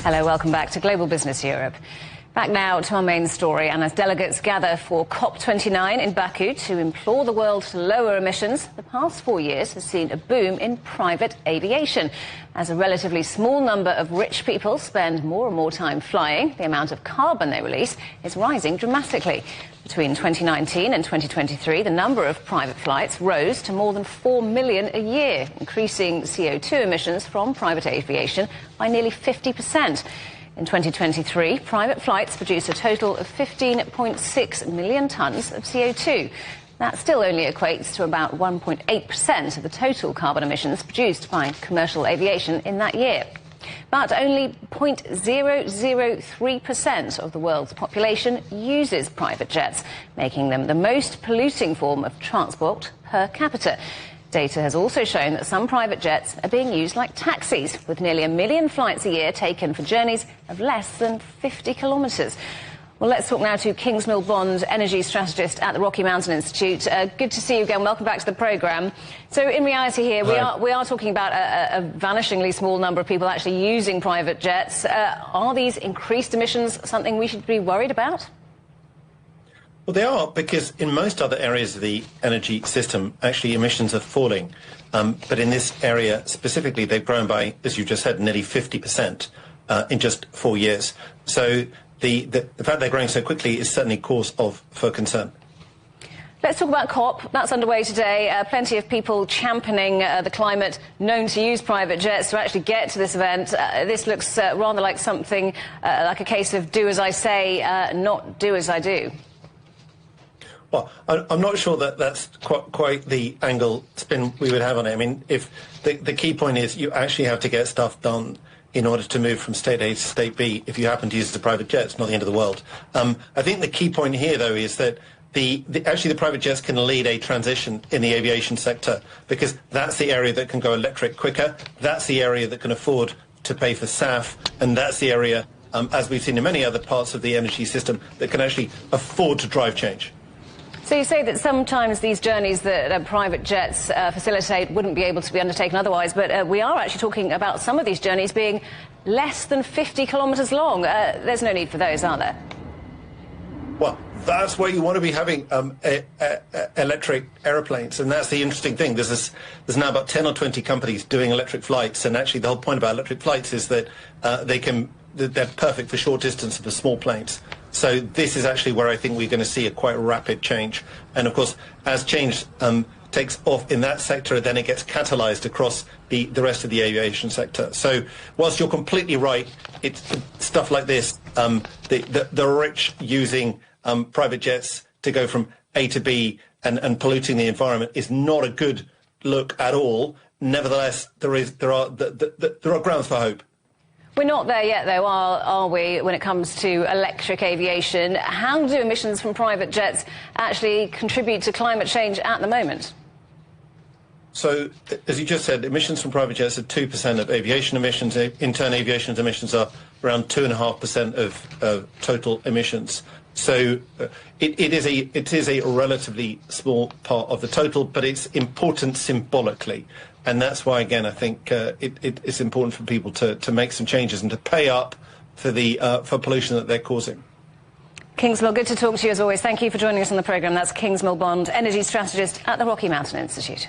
Hello, welcome back to Global Business Europe. Back now to our main story, and as delegates gather for COP29 in Baku to implore the world to lower emissions, the past 4 years has seen a boom in private aviation. As a relatively small number of rich people spend more and more time flying, the amount of carbon they release is rising dramatically. Between 2019 and 2023, the number of private flights rose to more than 4 million a year, increasing CO2 emissions from private aviation by nearly 50%. In 2023, private flights produced a total of 15.6 million tonnes of CO2. That still only equates to about 1.8% of the total carbon emissions produced by commercial aviation in that year. But only 0.003% of the world's population uses private jets, making them the most polluting form of transport per capita. Data has also shown that some private jets are being used like taxis, with nearly 1 million flights a year taken for journeys of less than 50 kilometres. Well, let's talk now to Kingsmill Bond energy strategist at the Rocky Mountain Institute. Good to see you again. Welcome back to the programme. So in reality here, we are talking about a vanishingly small number of people actually using private jets. Are these increased emissions something we should be worried about? Well, they are, because in most other areas of the energy system, actually emissions are falling. But in this area specifically, they've grown by, as you just said, nearly 50% in just 4 years. So the fact they're growing so quickly is certainly cause for concern. Let's talk about COP. That's underway today. Plenty of people championing the climate known to use private jets to actually get to this event. This looks rather like something like a case of do as I say, not do as I do. Well, I'm not sure that that's quite the angle spin we would have on it. I mean, if the key point is you actually have to get stuff done in order to move from state A to state B. If you happen to use the private jet, it's not the end of the world. I think the key point here, though, is that actually the private jets can lead a transition in the aviation sector, because that's the area that can go electric quicker. That's the area that can afford to pay for SAF, and that's the area, as we've seen in many other parts of the energy system, that can actually afford to drive change. So you say that sometimes these journeys that private jets facilitate wouldn't be able to be undertaken otherwise, but we are actually talking about some of these journeys being less than 50 kilometres long. There's no need for those, are there? Well, that's where you want to be having electric aeroplanes, and that's the interesting thing. There's now about 10 or 20 companies doing electric flights, and actually the whole point about electric flights is that they're perfect for short distance and for small planes. So this is actually where I think we're going to see a quite rapid change. And of course, as change takes off in that sector, then it gets catalysed across the rest of the aviation sector. So whilst you're completely right, it's stuff like this, the rich using private jets to go from A to B and polluting the environment is not a good look at all. Nevertheless, there are grounds for hope. We're not there yet, though, are we, when it comes to electric aviation? How do emissions from private jets actually contribute to climate change at the moment? So, as you just said, emissions from private jets are 2% of aviation emissions. In turn, aviation emissions are around 2.5% of total emissions. So it is a relatively small part of the total, but it's important symbolically. And that's why, again, I think it's important for people to make some changes and to pay up for for pollution that they're causing. Kingsmill, good to talk to you as always. Thank you for joining us on the programme. That's Kingsmill Bond, energy strategist at the Rocky Mountain Institute.